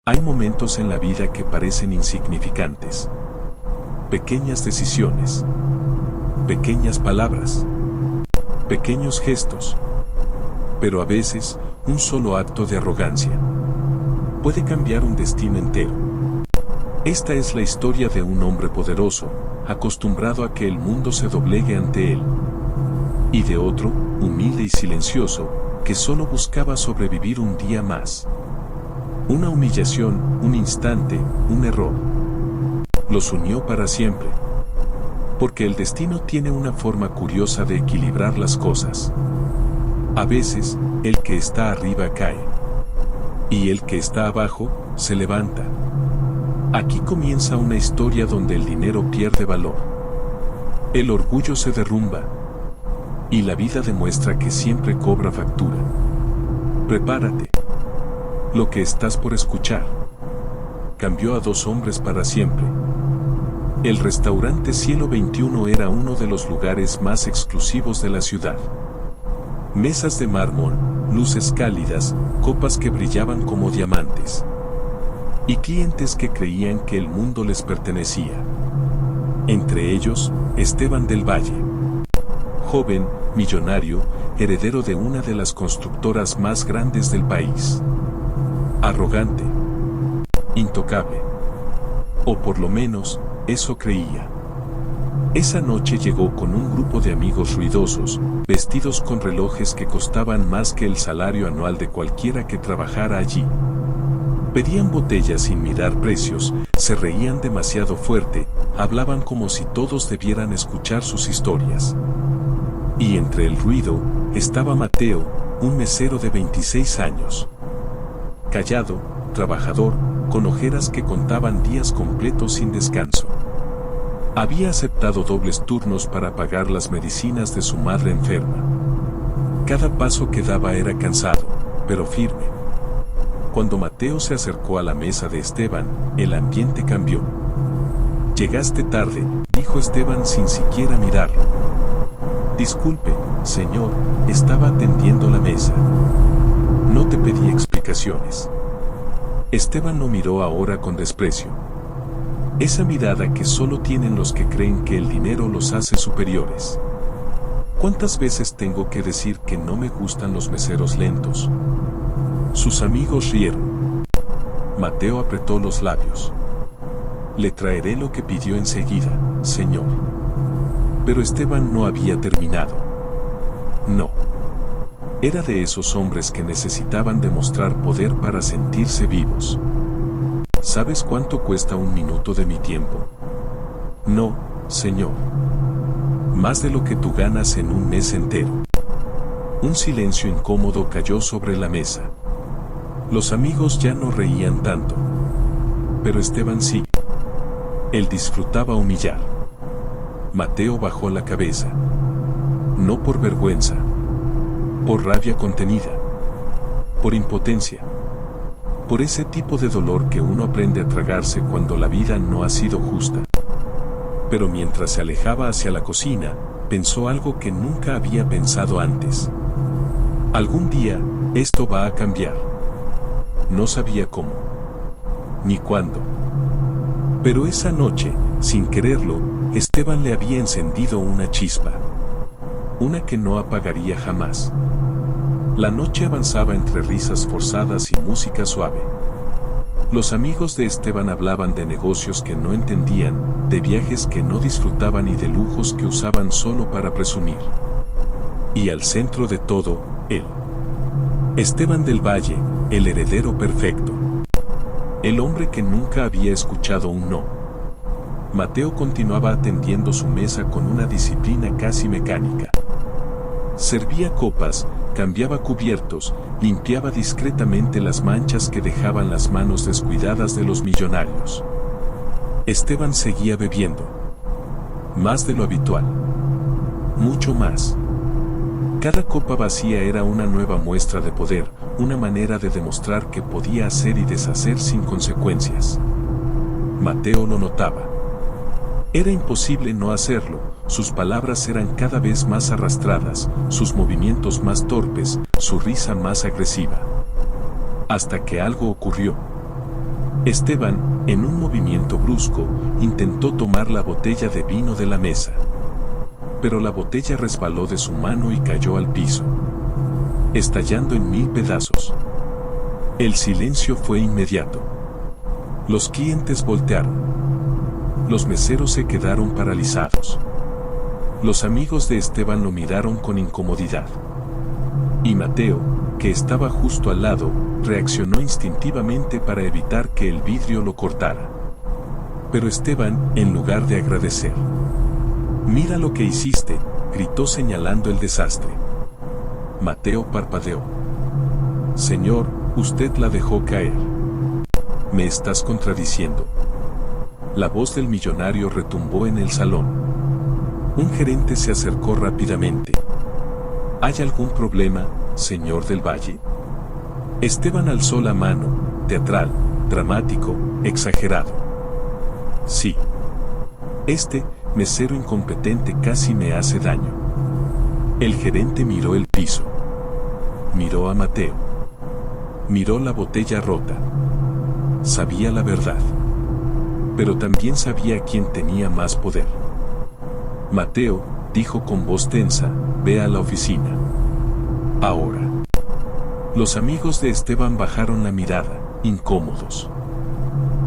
Hay momentos en la vida que parecen insignificantes. Pequeñas decisiones. Pequeñas palabras. Pequeños gestos. Pero a veces, un solo acto de arrogancia puede cambiar un destino entero. Esta es la historia de un hombre poderoso, acostumbrado a que el mundo se doblegue ante él. Y de otro, humilde y silencioso, que solo buscaba sobrevivir un día más. Una humillación, un instante, un error. Los unió para siempre. Porque el destino tiene una forma curiosa de equilibrar las cosas. A veces, el que está arriba cae. Y el que está abajo, se levanta. Aquí comienza una historia donde el dinero pierde valor. El orgullo se derrumba. Y la vida demuestra que siempre cobra factura. Prepárate. Lo que estás por escuchar cambió a dos hombres para siempre. El restaurante Cielo 21 era uno de los lugares más exclusivos de la ciudad. Mesas de mármol, luces cálidas, copas que brillaban como diamantes. Y clientes que creían que el mundo les pertenecía. Entre ellos, Esteban del Valle. Joven, millonario, heredero de una de las constructoras más grandes del país. Arrogante. Intocable. O por lo menos, eso creía. Esa noche llegó con un grupo de amigos ruidosos, vestidos con relojes que costaban más que el salario anual de cualquiera que trabajara allí. Pedían botellas sin mirar precios, se reían demasiado fuerte, hablaban como si todos debieran escuchar sus historias. Y entre el ruido, estaba Mateo, un mesero de 26 años. Callado, trabajador, con ojeras que contaban días completos sin descanso. Había aceptado dobles turnos para pagar las medicinas de su madre enferma. Cada paso que daba era cansado, pero firme. Cuando Mateo se acercó a la mesa de Esteban, el ambiente cambió. «Llegaste tarde», dijo Esteban sin siquiera mirarlo. «Disculpe, señor, estaba atendiendo la mesa. No te pedí explicaciones». Esteban lo miró ahora con desprecio. Esa mirada que solo tienen los que creen que el dinero los hace superiores. ¿Cuántas veces tengo que decir que no me gustan los meseros lentos? Sus amigos rieron. Mateo apretó los labios. «Le traeré lo que pidió enseguida, señor». Pero Esteban no había terminado. No. Era de esos hombres que necesitaban demostrar poder para sentirse vivos. ¿Sabes cuánto cuesta un minuto de mi tiempo? No, señor. Más de lo que tú ganas en un mes entero. Un silencio incómodo cayó sobre la mesa. Los amigos ya no reían tanto. Pero Esteban sí. Él disfrutaba humillar. Mateo bajó la cabeza. No por vergüenza. Por rabia contenida. Por impotencia. Por ese tipo de dolor que uno aprende a tragarse cuando la vida no ha sido justa. Pero mientras se alejaba hacia la cocina, pensó algo que nunca había pensado antes. Algún día, esto va a cambiar. No sabía cómo. Ni cuándo. Pero esa noche, sin quererlo, Esteban le había encendido una chispa. Una que no apagaría jamás. La noche avanzaba entre risas forzadas y música suave. Los amigos de Esteban hablaban de negocios que no entendían, de viajes que no disfrutaban y de lujos que usaban solo para presumir. Y al centro de todo, él. Esteban del Valle, el heredero perfecto. El hombre que nunca había escuchado un no. Mateo continuaba atendiendo su mesa con una disciplina casi mecánica. Servía copas, cambiaba cubiertos, limpiaba discretamente las manchas que dejaban las manos descuidadas de los millonarios. Esteban seguía bebiendo. Más de lo habitual. Mucho más. Cada copa vacía era una nueva muestra de poder, una manera de demostrar que podía hacer y deshacer sin consecuencias. Mateo lo notaba. Era imposible no hacerlo, sus palabras eran cada vez más arrastradas, sus movimientos más torpes, su risa más agresiva. Hasta que algo ocurrió. Esteban, en un movimiento brusco, intentó tomar la botella de vino de la mesa. Pero la botella resbaló de su mano y cayó al piso, estallando en 1000 pedazos. El silencio fue inmediato. Los clientes voltearon. Los meseros se quedaron paralizados. Los amigos de Esteban lo miraron con incomodidad. Y Mateo, que estaba justo al lado, reaccionó instintivamente para evitar que el vidrio lo cortara. Pero Esteban, en lugar de agradecer: «Mira lo que hiciste», gritó señalando el desastre. Mateo parpadeó. «Señor, usted la dejó caer». «Me estás contradiciendo». La voz del millonario retumbó en el salón. Un gerente se acercó rápidamente. ¿Hay algún problema, señor del Valle? Esteban alzó la mano, teatral, dramático, exagerado. Sí. Este mesero incompetente casi me hace daño. El gerente miró el piso. Miró a Mateo. Miró la botella rota. Sabía la verdad. Pero también sabía quién tenía más poder. Mateo, dijo con voz tensa, ve a la oficina. Ahora. Los amigos de Esteban bajaron la mirada, incómodos.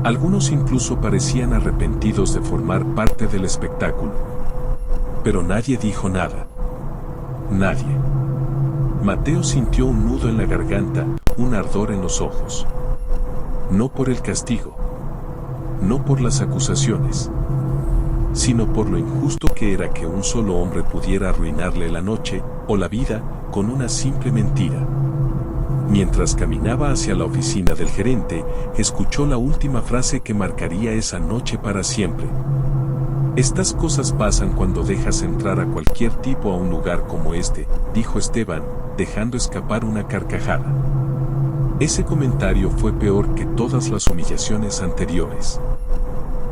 Algunos incluso parecían arrepentidos de formar parte del espectáculo. Pero nadie dijo nada. Nadie. Mateo sintió un nudo en la garganta, un ardor en los ojos. No por el castigo. No por las acusaciones, sino por lo injusto que era que un solo hombre pudiera arruinarle la noche o la vida con una simple mentira. Mientras caminaba hacia la oficina del gerente, escuchó la última frase que marcaría esa noche para siempre. Estas cosas pasan cuando dejas entrar a cualquier tipo a un lugar como este, dijo Esteban, dejando escapar una carcajada. Ese comentario fue peor que todas las humillaciones anteriores.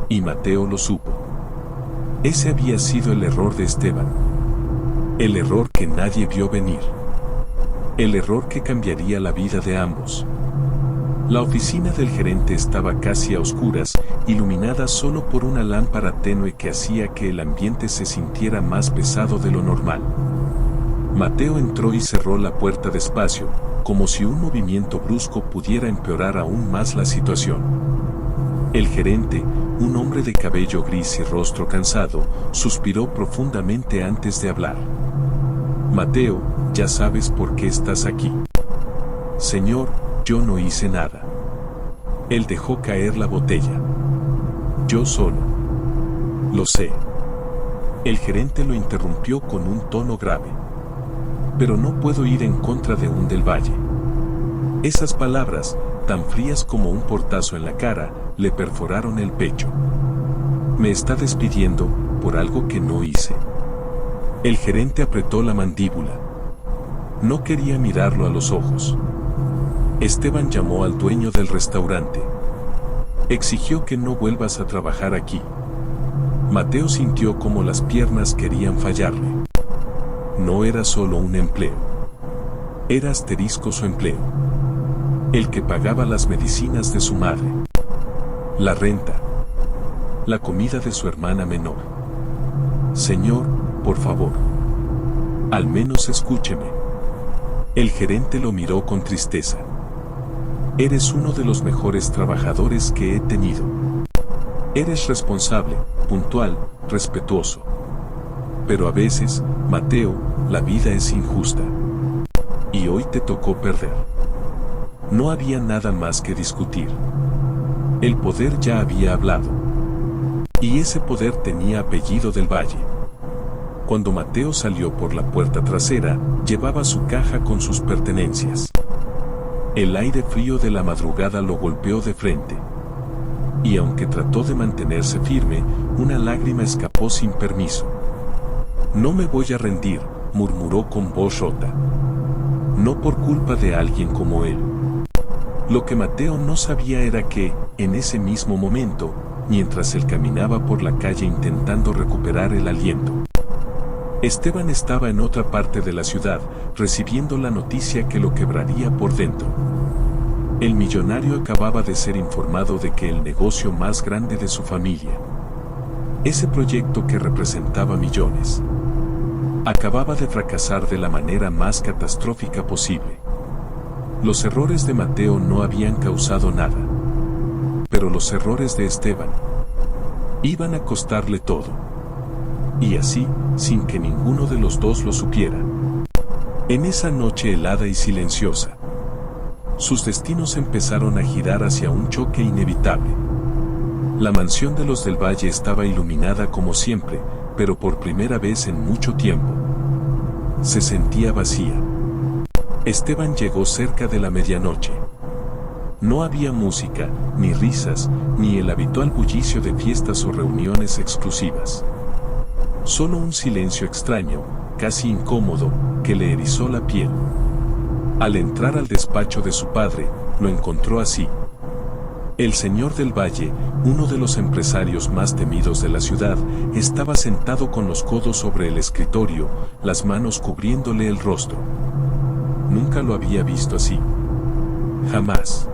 Y Mateo lo supo. Ese había sido el error de Esteban. El error que nadie vio venir. El error que cambiaría la vida de ambos. La oficina del gerente estaba casi a oscuras, iluminada solo por una lámpara tenue que hacía que el ambiente se sintiera más pesado de lo normal. Mateo entró y cerró la puerta despacio, como si un movimiento brusco pudiera empeorar aún más la situación. El gerente, un hombre de cabello gris y rostro cansado, suspiró profundamente antes de hablar. Mateo, ya sabes por qué estás aquí. Señor, yo no hice nada. Él dejó caer la botella. Yo solo. Lo sé. El gerente lo interrumpió con un tono grave. Pero no puedo ir en contra de un del Valle. Esas palabras, tan frías como un portazo en la cara, le perforaron el pecho. Me está despidiendo por algo que no hice. El gerente apretó la mandíbula. No quería mirarlo a los ojos. Esteban llamó al dueño del restaurante. Exigió que no vuelvas a trabajar aquí. Mateo sintió como las piernas querían fallarle. No era solo un empleo. Era asterisco su empleo. El que pagaba las medicinas de su madre. La renta. La comida de su hermana menor. Señor, por favor. Al menos escúcheme. El gerente lo miró con tristeza. Eres uno de los mejores trabajadores que he tenido. Eres responsable, puntual, respetuoso. Pero a veces, Mateo, la vida es injusta. Y hoy te tocó perder. No había nada más que discutir. El poder ya había hablado. Y ese poder tenía apellido del Valle. Cuando Mateo salió por la puerta trasera, llevaba su caja con sus pertenencias. El aire frío de la madrugada lo golpeó de frente. Y aunque trató de mantenerse firme, una lágrima escapó sin permiso. No me voy a rendir, murmuró con voz rota. No por culpa de alguien como él. Lo que Mateo no sabía era que, en ese mismo momento, mientras él caminaba por la calle intentando recuperar el aliento, Esteban estaba en otra parte de la ciudad, recibiendo la noticia que lo quebraría por dentro. El millonario acababa de ser informado de que el negocio más grande de su familia, ese proyecto que representaba millones, acababa de fracasar de la manera más catastrófica posible. Los errores de Mateo no habían causado nada, pero los errores de Esteban iban a costarle todo. Y así, sin que ninguno de los dos lo supiera. En esa noche helada y silenciosa, sus destinos empezaron a girar hacia un choque inevitable. La mansión de los del Valle estaba iluminada como siempre, pero por primera vez en mucho tiempo se sentía vacía. Esteban llegó cerca de la medianoche. No había música, ni risas, ni el habitual bullicio de fiestas o reuniones exclusivas. Solo un silencio extraño, casi incómodo, que le erizó la piel. Al entrar al despacho de su padre, lo encontró así. El señor del Valle, uno de los empresarios más temidos de la ciudad, estaba sentado con los codos sobre el escritorio, las manos cubriéndole el rostro. Nunca lo había visto así. Jamás.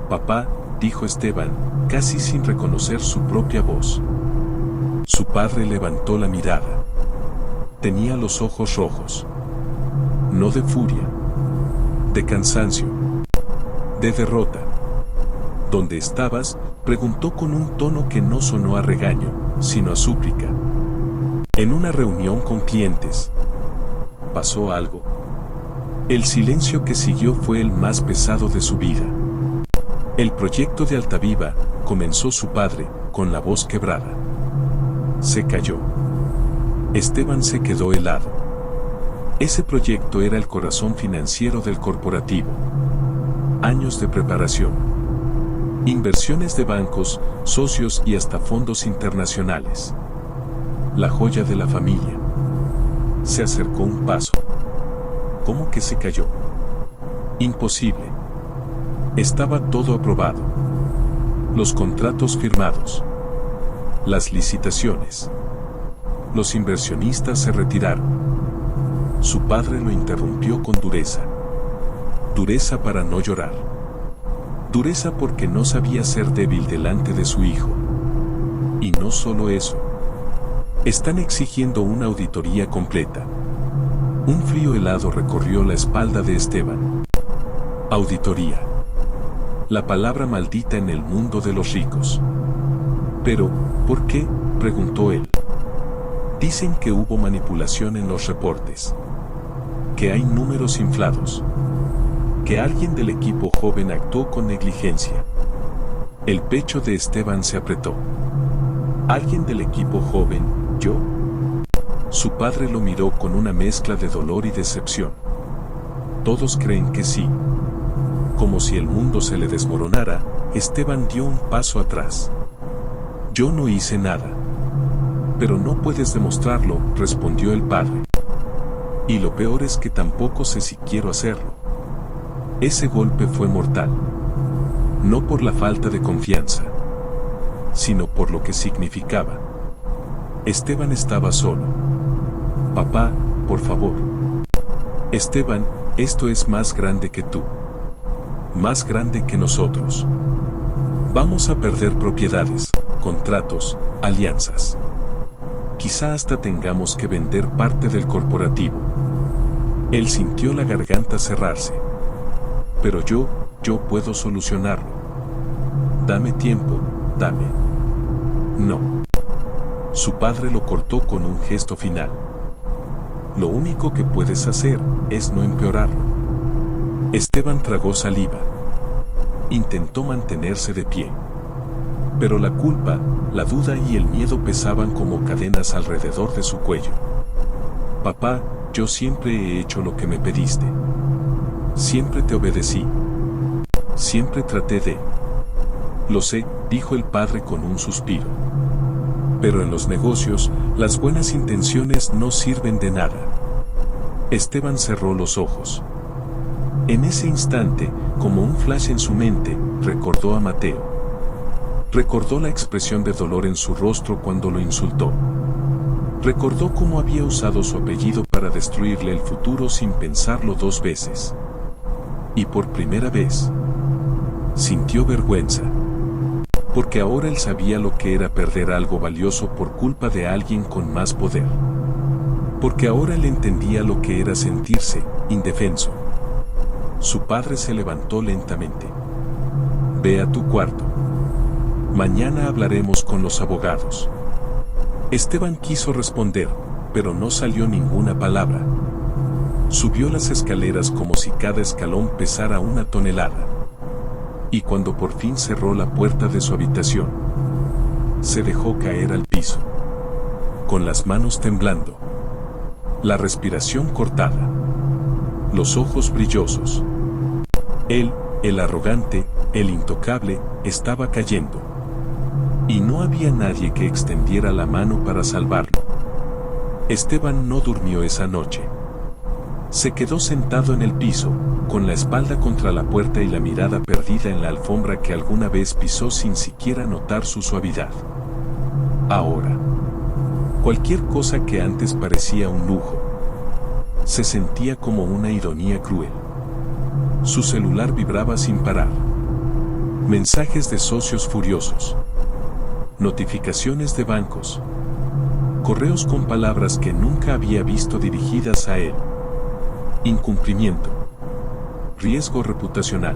Papá, dijo Esteban, casi sin reconocer su propia voz. Su padre levantó la mirada. Tenía los ojos rojos. No de furia, de cansancio, de derrota. ¿Dónde estabas?, preguntó con un tono que no sonó a regaño, sino a súplica. En una reunión con clientes. ¿Pasó algo? El silencio que siguió fue el más pesado de su vida. El proyecto de Altaviva, comenzó su padre, con la voz quebrada. Se cayó. Esteban se quedó helado. Ese proyecto era el corazón financiero del corporativo. Años de preparación. Inversiones de bancos, socios y hasta fondos internacionales. La joya de la familia. Se acercó un paso. ¿Cómo que se cayó? Imposible. Estaba todo aprobado. Los contratos firmados. Las licitaciones. Los inversionistas se retiraron. Su padre lo interrumpió con dureza. Dureza para no llorar. Dureza porque no sabía ser débil delante de su hijo. Y no solo eso. Están exigiendo una auditoría completa. Un frío helado recorrió la espalda de Esteban. Auditoría. La palabra maldita en el mundo de los ricos. Pero, ¿por qué?, preguntó él. Dicen que hubo manipulación en los reportes. Que hay números inflados. Que alguien del equipo joven actuó con negligencia. El pecho de Esteban se apretó. ¿Alguien del equipo joven, yo? Su padre lo miró con una mezcla de dolor y decepción. Todos creen que sí. Como si el mundo se le desmoronara, Esteban dio un paso atrás. Yo no hice nada. Pero no puedes demostrarlo, respondió el padre. Y lo peor es que tampoco sé si quiero hacerlo. Ese golpe fue mortal. No por la falta de confianza, sino por lo que significaba. Esteban estaba solo. Papá, por favor. Esteban, esto es más grande que tú. Más grande que nosotros. Vamos a perder propiedades, contratos, alianzas. Quizá hasta tengamos que vender parte del corporativo. Él sintió la garganta cerrarse. Pero yo puedo solucionarlo. Dame tiempo, dame. No. Su padre lo cortó con un gesto final. Lo único que puedes hacer es no empeorarlo. Esteban tragó saliva. Intentó mantenerse de pie. Pero la culpa, la duda y el miedo pesaban como cadenas alrededor de su cuello. Papá, yo siempre he hecho lo que me pediste. Siempre te obedecí. Siempre traté de... Lo sé, dijo el padre con un suspiro. Pero en los negocios, las buenas intenciones no sirven de nada. Esteban cerró los ojos. En ese instante, como un flash en su mente, recordó a Mateo. Recordó la expresión de dolor en su rostro cuando lo insultó. Recordó cómo había usado su apellido para destruirle el futuro sin pensarlo dos veces. Y por primera vez, sintió vergüenza. Porque ahora él sabía lo que era perder algo valioso por culpa de alguien con más poder. Porque ahora él entendía lo que era sentirse indefenso. Su padre se levantó lentamente. Ve a tu cuarto. Mañana hablaremos con los abogados. Esteban quiso responder, pero no salió ninguna palabra. Subió las escaleras como si cada escalón pesara 1 tonelada. Y cuando por fin cerró la puerta de su habitación, se dejó caer al piso, con las manos temblando, la respiración cortada, los ojos brillosos. Él, el arrogante, el intocable, estaba cayendo. Y no había nadie que extendiera la mano para salvarlo. Esteban no durmió esa noche. Se quedó sentado en el piso, con la espalda contra la puerta y la mirada perdida en la alfombra que alguna vez pisó sin siquiera notar su suavidad. Ahora, cualquier cosa que antes parecía un lujo, se sentía como una ironía cruel. Su celular vibraba sin parar. Mensajes de socios furiosos. Notificaciones de bancos. Correos con palabras que nunca había visto dirigidas a él. Incumplimiento. Riesgo reputacional.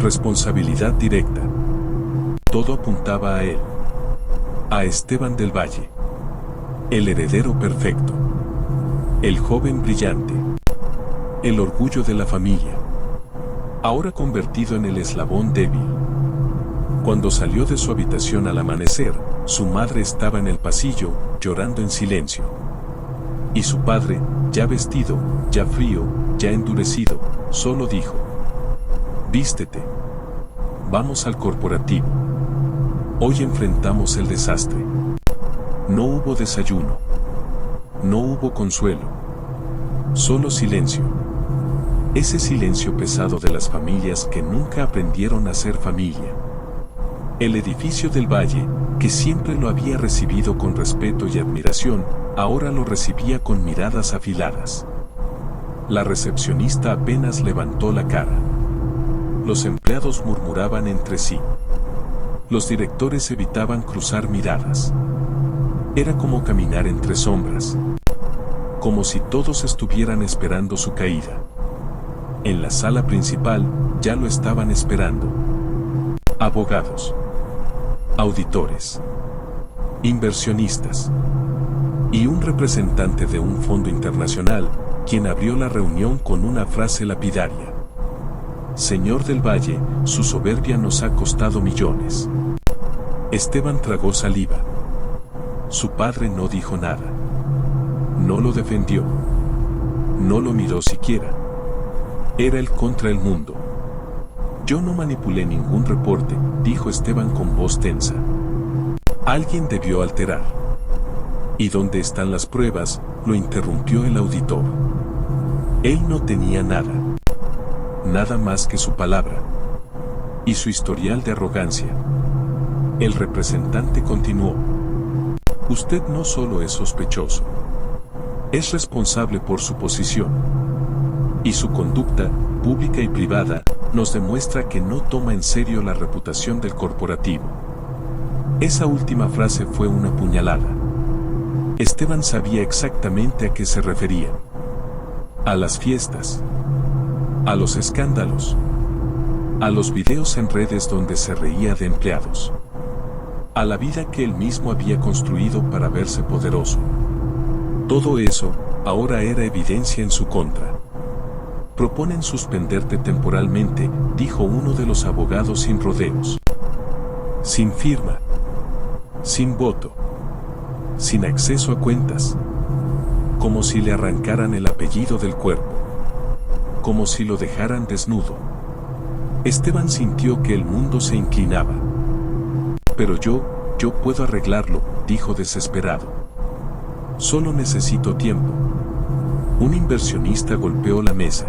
Responsabilidad directa. Todo apuntaba a él. A Esteban del Valle. El heredero perfecto. El joven brillante. El orgullo de la familia. Ahora convertido en el eslabón débil. Cuando salió de su habitación al amanecer, su madre estaba en el pasillo, llorando en silencio. Y su padre, ya vestido, ya frío, ya endurecido, solo dijo: vístete. Vamos al corporativo. Hoy enfrentamos el desastre. No hubo desayuno. No hubo consuelo. Solo silencio. Ese silencio pesado de las familias que nunca aprendieron a ser familia. El edificio del Valle, que siempre lo había recibido con respeto y admiración, ahora lo recibía con miradas afiladas. La recepcionista apenas levantó la cara. Los empleados murmuraban entre sí. Los directores evitaban cruzar miradas. Era como caminar entre sombras. Como si todos estuvieran esperando su caída. En la sala principal, ya lo estaban esperando. Abogados. Auditores. Inversionistas. Y un representante de un fondo internacional, quien abrió la reunión con una frase lapidaria. Señor del Valle, su soberbia nos ha costado millones. Esteban tragó saliva. Su padre no dijo nada. No lo defendió. No lo miró siquiera. Era él contra el mundo. Yo no manipulé ningún reporte, dijo Esteban con voz tensa. Alguien debió alterar. ¿Y dónde están las pruebas?, lo interrumpió el auditor. Él no tenía nada. Nada más que su palabra. Y su historial de arrogancia. El representante continuó. Usted no solo es sospechoso. Es responsable por su posición. Y su conducta, pública y privada, nos demuestra que no toma en serio la reputación del corporativo. Esa última frase fue una puñalada. Esteban sabía exactamente a qué se refería. A las fiestas. A los escándalos. A los videos en redes donde se reía de empleados. A la vida que él mismo había construido para verse poderoso. Todo eso, ahora era evidencia en su contra. Proponen suspenderte temporalmente, dijo uno de los abogados sin rodeos. Sin firma. Sin voto. Sin acceso a cuentas. Como si le arrancaran el apellido del cuerpo. Como si lo dejaran desnudo. Esteban sintió que el mundo se inclinaba. Pero yo puedo arreglarlo, dijo desesperado. Solo necesito tiempo. Un inversionista golpeó la mesa.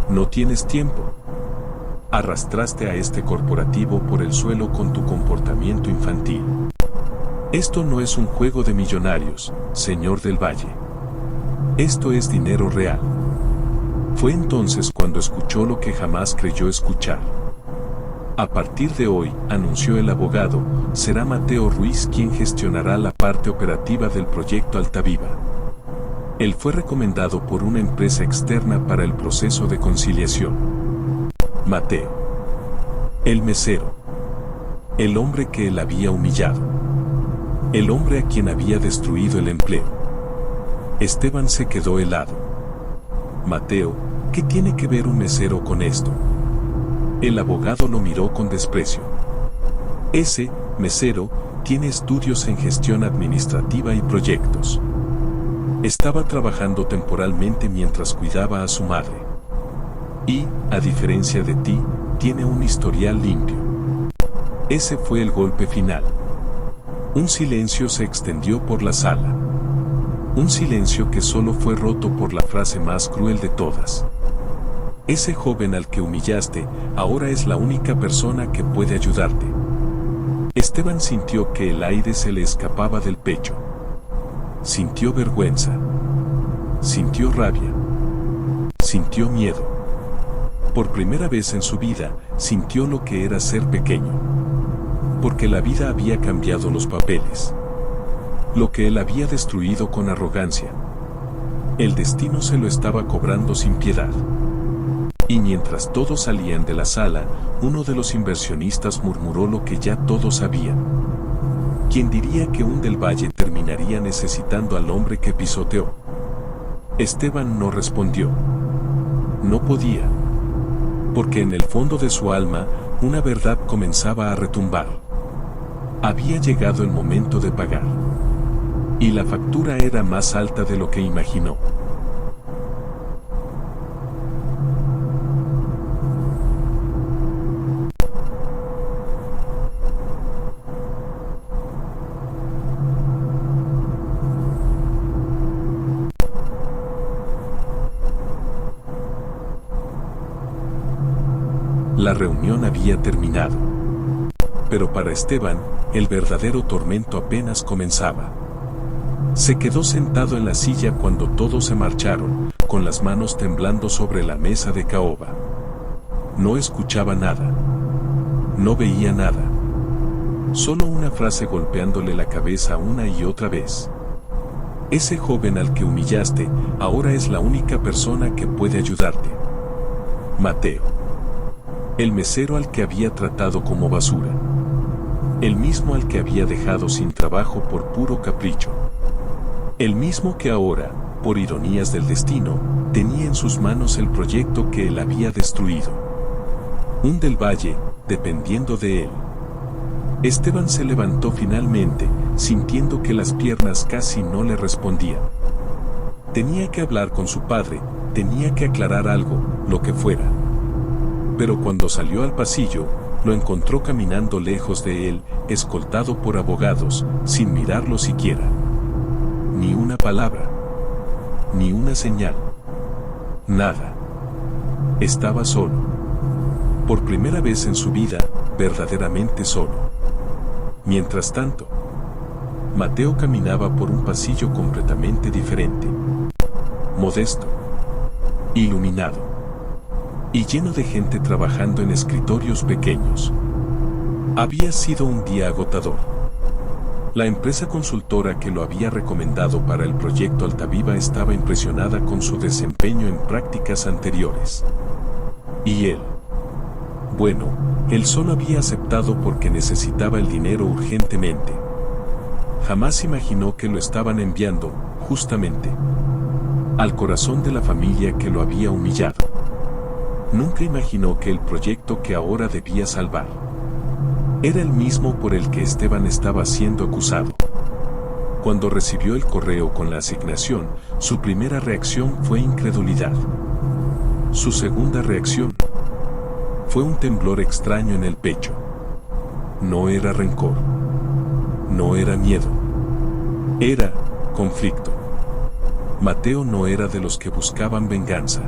No tienes tiempo. Arrastraste a este corporativo por el suelo con tu comportamiento infantil. Esto no es un juego de millonarios, señor del Valle. Esto es dinero real. Fue entonces cuando escuchó lo que jamás creyó escuchar. A partir de hoy, anunció el abogado, será Mateo Ruiz quien gestionará la parte operativa del proyecto Altaviva. Él fue recomendado por una empresa externa para el proceso de conciliación. Mateo. El mesero. El hombre que él había humillado. El hombre a quien había destruido el empleo. Esteban se quedó helado. Mateo, ¿qué tiene que ver un mesero con esto? El abogado lo miró con desprecio. Ese mesero tiene estudios en gestión administrativa y proyectos. Estaba trabajando temporalmente mientras cuidaba a su madre. Y, a diferencia de ti, tiene un historial limpio. Ese fue el golpe final. Un silencio se extendió por la sala. Un silencio que solo fue roto por la frase más cruel de todas. Ese joven al que humillaste, ahora es la única persona que puede ayudarte. Esteban sintió que el aire se le escapaba del pecho. Sintió vergüenza. Sintió rabia. Sintió miedo. Por primera vez en su vida, sintió lo que era ser pequeño. Porque la vida había cambiado los papeles. Lo que él había destruido con arrogancia. El destino se lo estaba cobrando sin piedad. Y mientras todos salían de la sala, uno de los inversionistas murmuró lo que ya todos sabían. ¿Quién diría que un del Valle terminaría necesitando al hombre que pisoteó? Esteban no respondió. No podía. Porque en el fondo de su alma, una verdad comenzaba a retumbar. Había llegado el momento de pagar. Y la factura era más alta de lo que imaginó. La reunión había terminado. Pero para Esteban, el verdadero tormento apenas comenzaba. Se quedó sentado en la silla cuando todos se marcharon, con las manos temblando sobre la mesa de caoba. No escuchaba nada. No veía nada. Solo una frase golpeándole la cabeza una y otra vez. Ese joven al que humillaste, ahora es la única persona que puede ayudarte. Mateo. El mesero al que había tratado como basura. El mismo al que había dejado sin trabajo por puro capricho. El mismo que ahora, por ironías del destino, tenía en sus manos el proyecto que él había destruido. Un del Valle, dependiendo de él. Esteban se levantó finalmente, sintiendo que las piernas casi no le respondían. Tenía que hablar con su padre, tenía que aclarar algo, lo que fuera. Pero cuando salió al pasillo, lo encontró caminando lejos de él, escoltado por abogados, sin mirarlo siquiera. Ni una palabra. Ni una señal. Nada. Estaba solo. Por primera vez en su vida, verdaderamente solo. Mientras tanto, Mateo caminaba por un pasillo completamente diferente. Modesto. Iluminado. Y lleno de gente trabajando en escritorios pequeños. Había sido un día agotador. La empresa consultora que lo había recomendado para el proyecto Altaviva estaba impresionada con su desempeño en prácticas anteriores. Y él. Bueno, él solo había aceptado porque necesitaba el dinero urgentemente. Jamás imaginó que lo estaban enviando, justamente, al corazón de la familia que lo había humillado. Nunca imaginó que el proyecto que ahora debía salvar era el mismo por el que Esteban estaba siendo acusado. Cuando recibió el correo con la asignación, su primera reacción fue incredulidad. Su segunda reacción fue un temblor extraño en el pecho. No era rencor. No era miedo. Era conflicto. Mateo no era de los que buscaban venganza.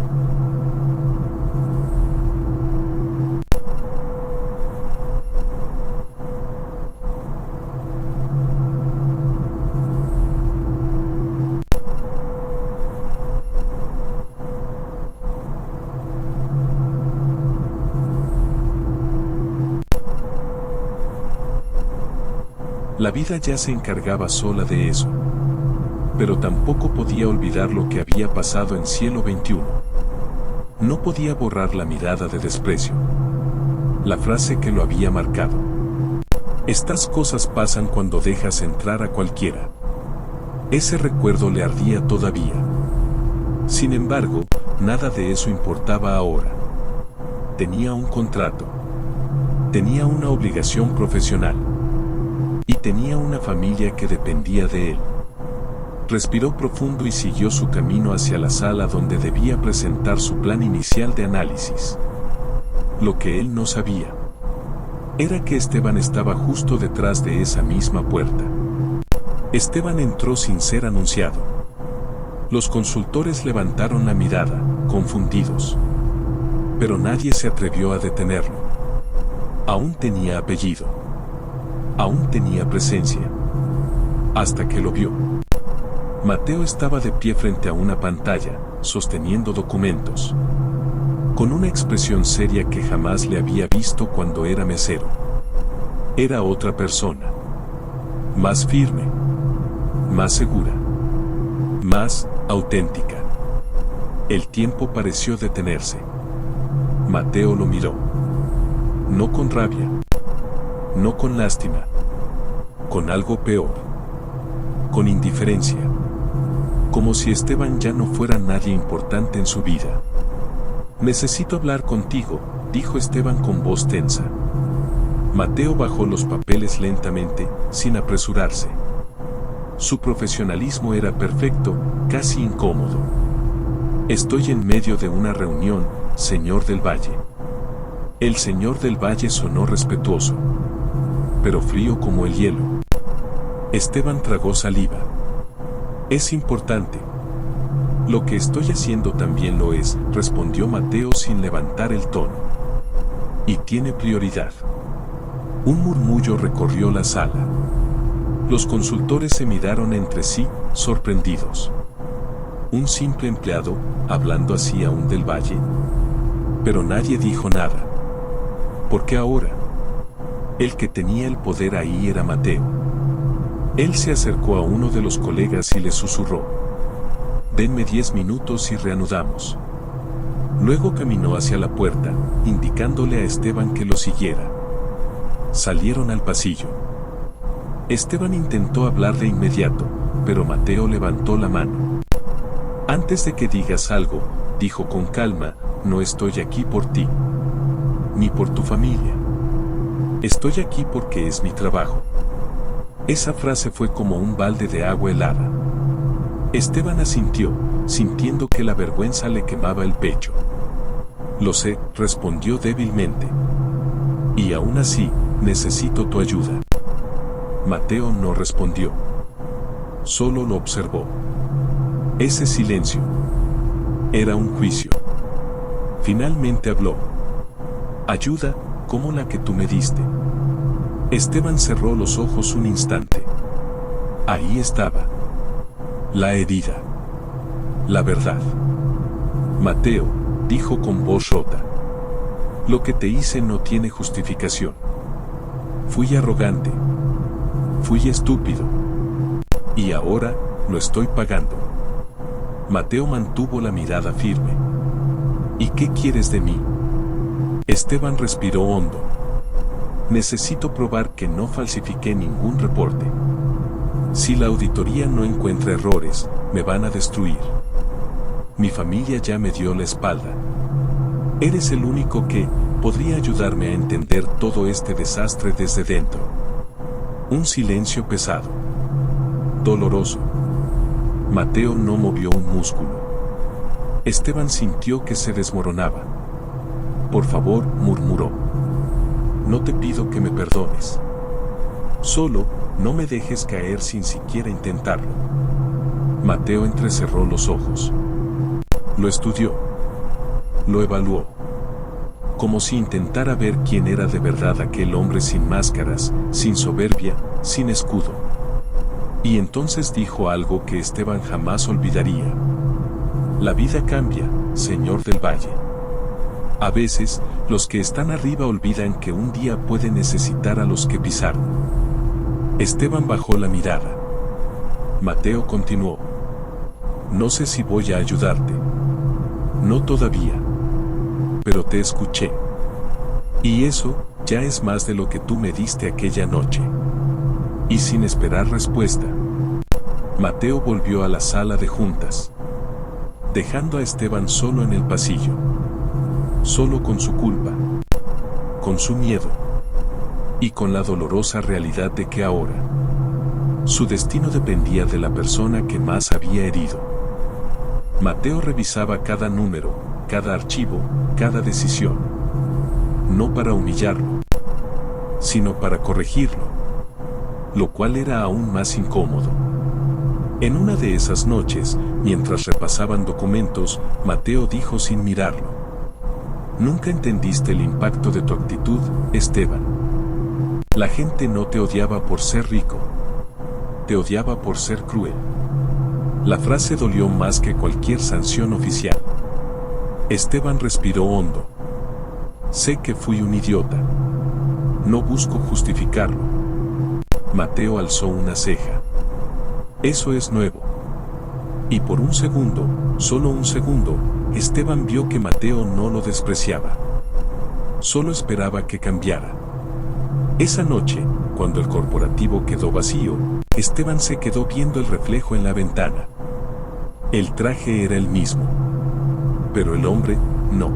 La vida ya se encargaba sola de eso. Pero tampoco podía olvidar lo que había pasado en Cielo 21. No podía borrar la mirada de desprecio. La frase que lo había marcado. Estas cosas pasan cuando dejas entrar a cualquiera. Ese recuerdo le ardía todavía. Sin embargo, nada de eso importaba ahora. Tenía un contrato. Tenía una obligación profesional. Y tenía una familia que dependía de él. Respiró profundo y siguió su camino hacia la sala donde debía presentar su plan inicial de análisis. Lo que él no sabía era que Esteban estaba justo detrás de esa misma puerta. Esteban entró sin ser anunciado. Los consultores levantaron la mirada, confundidos. Pero nadie se atrevió a detenerlo. Aún tenía apellido. Aún tenía presencia. Hasta que lo vio. Mateo estaba de pie frente a una pantalla, sosteniendo documentos. Con una expresión seria que jamás le había visto cuando era mesero. Era otra persona. Más firme. Más segura. Más auténtica. El tiempo pareció detenerse. Mateo lo miró. No con rabia. No con lástima. Con algo peor. Con indiferencia. Como si Esteban ya no fuera nadie importante en su vida. Necesito hablar contigo, dijo Esteban con voz tensa. Mateo bajó los papeles lentamente, sin apresurarse. Su profesionalismo era perfecto, casi incómodo. Estoy en medio de una reunión, señor del Valle. El señor del Valle sonó respetuoso, pero frío como el hielo. Esteban tragó saliva. Es importante. Lo que estoy haciendo también lo es, respondió Mateo sin levantar el tono. Y tiene prioridad. Un murmullo recorrió la sala. Los consultores se miraron entre sí, sorprendidos. Un simple empleado, hablando así aún del Valle. Pero nadie dijo nada. Porque ahora, el que tenía el poder ahí era Mateo. Él se acercó a uno de los colegas y le susurró: denme 10 minutos y reanudamos. Luego caminó hacia la puerta, indicándole a Esteban que lo siguiera. Salieron al pasillo. Esteban intentó hablar de inmediato, pero Mateo levantó la mano. Antes de que digas algo, dijo con calma, no estoy aquí por ti, ni por tu familia. Estoy aquí porque es mi trabajo. Esa frase fue como un balde de agua helada. Esteban asintió, sintiendo que la vergüenza le quemaba el pecho. Lo sé, respondió débilmente. Y aún así, necesito tu ayuda. Mateo no respondió. Solo lo observó. Ese silencio era un juicio. Finalmente habló. Ayuda, como la que tú me diste. Esteban cerró los ojos un instante. Ahí estaba. La herida. La verdad. Mateo, dijo con voz rota. Lo que te hice no tiene justificación. Fui arrogante. Fui estúpido. Y ahora, lo estoy pagando. Mateo mantuvo la mirada firme. ¿Y qué quieres de mí? Esteban respiró hondo. Necesito probar que no falsifiqué ningún reporte. Si la auditoría no encuentra errores, me van a destruir. Mi familia ya me dio la espalda. Eres el único que podría ayudarme a entender todo este desastre desde dentro. Un silencio pesado. Doloroso. Mateo no movió un músculo. Esteban sintió que se desmoronaba. Por favor, murmuró. No te pido que me perdones. Solo, no me dejes caer sin siquiera intentarlo. Mateo entrecerró los ojos. Lo estudió. Lo evaluó. Como si intentara ver quién era de verdad aquel hombre sin máscaras, sin soberbia, sin escudo. Y entonces dijo algo que Esteban jamás olvidaría. La vida cambia, señor del Valle. A veces, los que están arriba olvidan que un día pueden necesitar a los que pisaron. Esteban bajó la mirada. Mateo continuó. No sé si voy a ayudarte. No todavía. Pero te escuché. Y eso, ya es más de lo que tú me diste aquella noche. Y sin esperar respuesta, Mateo volvió a la sala de juntas, dejando a Esteban solo en el pasillo. Solo con su culpa, con su miedo, y con la dolorosa realidad de que ahora, su destino dependía de la persona que más había herido. Mateo revisaba cada número, cada archivo, cada decisión. No para humillarlo, sino para corregirlo, lo cual era aún más incómodo. En una de esas noches, mientras repasaban documentos, Mateo dijo sin mirarlo: Nunca entendiste el impacto de tu actitud, Esteban. La gente no te odiaba por ser rico, te odiaba por ser cruel. La frase dolió más que cualquier sanción oficial. Esteban respiró hondo. Sé que fui un idiota. No busco justificarlo. Mateo alzó una ceja. Eso es nuevo. Y por un segundo, solo un segundo, Esteban vio que Mateo no lo despreciaba. Solo esperaba que cambiara. Esa noche, cuando el corporativo quedó vacío, Esteban se quedó viendo el reflejo en la ventana. El traje era el mismo. Pero el hombre, no.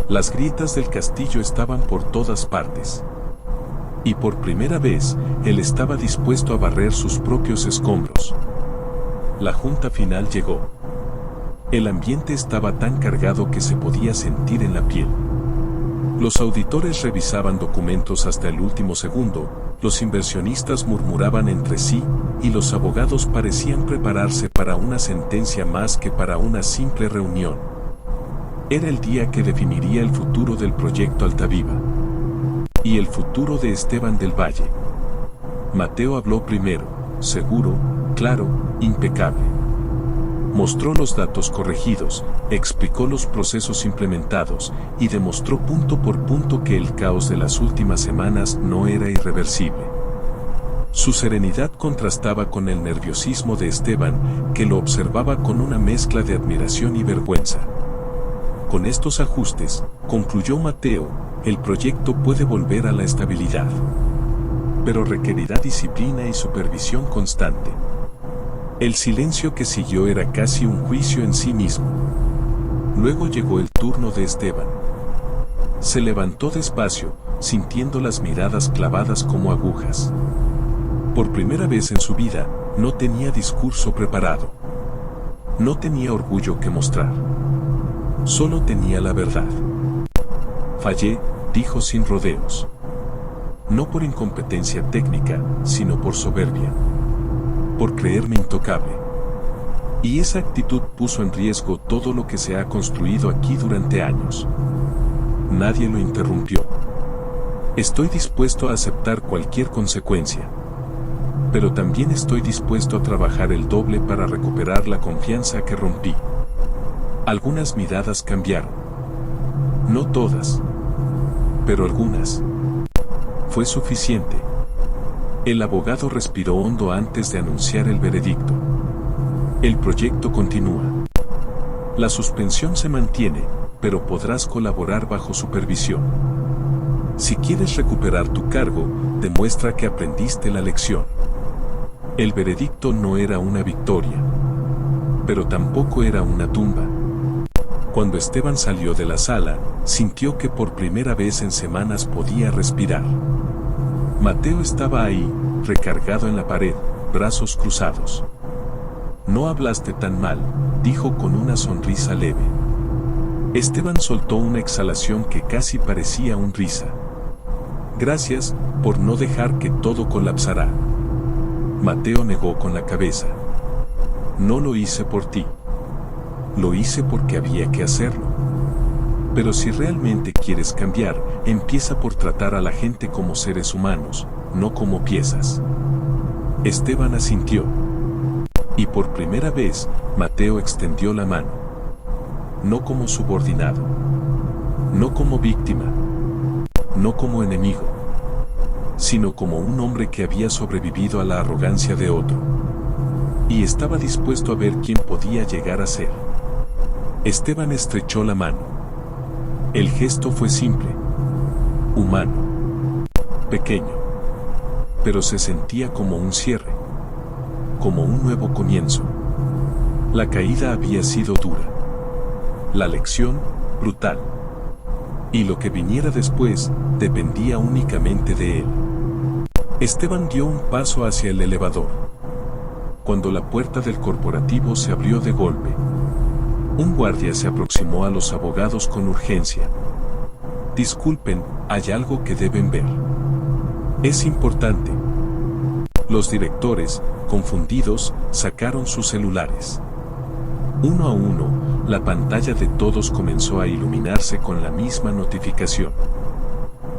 Las grietas del castillo estaban por todas partes. Y por primera vez, él estaba dispuesto a barrer sus propios escombros. La junta final llegó. El ambiente estaba tan cargado que se podía sentir en la piel. Los auditores revisaban documentos hasta el último segundo, los inversionistas murmuraban entre sí, y los abogados parecían prepararse para una sentencia más que para una simple reunión. Era el día que definiría el futuro del proyecto Altaviva. Y el futuro de Esteban del Valle. Mateo habló primero, seguro, claro, impecable. Mostró los datos corregidos, explicó los procesos implementados, y demostró punto por punto que el caos de las últimas semanas no era irreversible. Su serenidad contrastaba con el nerviosismo de Esteban, que lo observaba con una mezcla de admiración y vergüenza. Con estos ajustes, concluyó Mateo, el proyecto puede volver a la estabilidad. Pero requerirá disciplina y supervisión constante. El silencio que siguió era casi un juicio en sí mismo. Luego llegó el turno de Esteban. Se levantó despacio, sintiendo las miradas clavadas como agujas. Por primera vez en su vida, no tenía discurso preparado. No tenía orgullo que mostrar. Solo tenía la verdad. Fallé, dijo sin rodeos. No por incompetencia técnica, sino por soberbia. Por creerme intocable. Y esa actitud puso en riesgo todo lo que se ha construido aquí durante años. Nadie lo interrumpió. Estoy dispuesto a aceptar cualquier consecuencia. Pero también estoy dispuesto a trabajar el doble para recuperar la confianza que rompí. Algunas miradas cambiaron. No todas. Pero algunas. Fue suficiente. El abogado respiró hondo antes de anunciar el veredicto. El proyecto continúa. La suspensión se mantiene, pero podrás colaborar bajo supervisión. Si quieres recuperar tu cargo, demuestra que aprendiste la lección. El veredicto no era una victoria, pero tampoco era una tumba. Cuando Esteban salió de la sala, sintió que por primera vez en semanas podía respirar. Mateo estaba ahí, recargado en la pared, brazos cruzados. No hablaste tan mal, dijo con una sonrisa leve. Esteban soltó una exhalación que casi parecía una risa. Gracias, por no dejar que todo colapsara. Mateo negó con la cabeza. No lo hice por ti. Lo hice porque había que hacerlo. Pero si realmente quieres cambiar, empieza por tratar a la gente como seres humanos, no como piezas. Esteban asintió. Y por primera vez, Mateo extendió la mano. No como subordinado. No como víctima. No como enemigo. Sino como un hombre que había sobrevivido a la arrogancia de otro. Y estaba dispuesto a ver quién podía llegar a ser. Esteban estrechó la mano. El gesto fue simple, humano, pequeño, pero se sentía como un cierre, como un nuevo comienzo. La caída había sido dura, la lección, brutal, y lo que viniera después dependía únicamente de él. Esteban dio un paso hacia el elevador. Cuando la puerta del corporativo se abrió de golpe, un guardia se aproximó a los abogados con urgencia. Disculpen, hay algo que deben ver. Es importante. Los directores, confundidos, sacaron sus celulares. Uno a uno, la pantalla de todos comenzó a iluminarse con la misma notificación.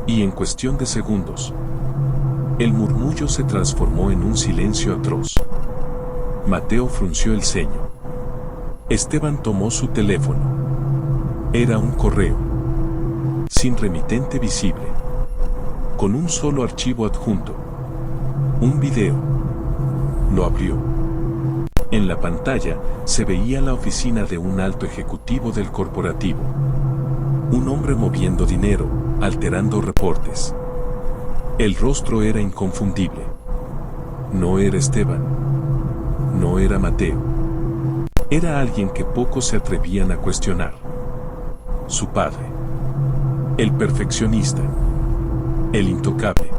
Y en cuestión de segundos, el murmullo se transformó en un silencio atroz. Mateo frunció el ceño. Esteban tomó su teléfono. Era un correo. Sin remitente visible. Con un solo archivo adjunto. Un video. Lo abrió. En la pantalla se veía la oficina de un alto ejecutivo del corporativo. Un hombre moviendo dinero, alterando reportes. El rostro era inconfundible. No era Esteban. No era Mateo. Era alguien que pocos se atrevían a cuestionar. Su padre. El perfeccionista. El intocable.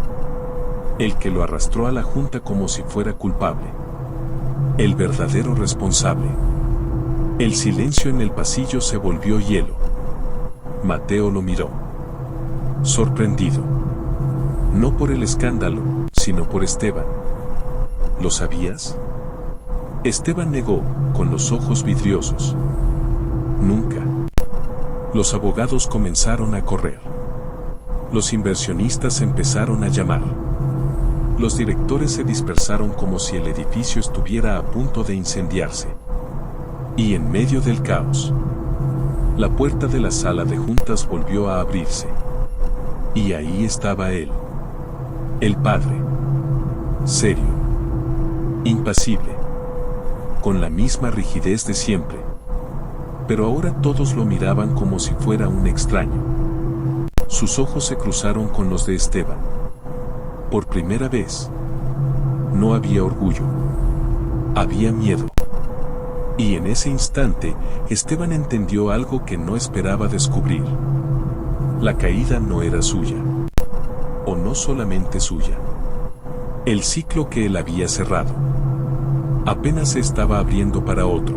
El que lo arrastró a la junta como si fuera culpable. El verdadero responsable. El silencio en el pasillo se volvió hielo. Mateo lo miró. Sorprendido. No por el escándalo, sino por Esteban. ¿Lo sabías? Esteban negó, con los ojos vidriosos. Nunca. Los abogados comenzaron a correr. Los inversionistas empezaron a llamar. Los directores se dispersaron como si el edificio estuviera a punto de incendiarse. Y en medio del caos, la puerta de la sala de juntas volvió a abrirse. Y ahí estaba él. El padre. Serio. Impasible. Con la misma rigidez de siempre. Pero ahora todos lo miraban como si fuera un extraño. Sus ojos se cruzaron con los de Esteban. Por primera vez. No había orgullo. Había miedo. Y en ese instante, Esteban entendió algo que no esperaba descubrir. La caída no era suya. O no solamente suya. El ciclo que él había cerrado apenas se estaba abriendo para otro.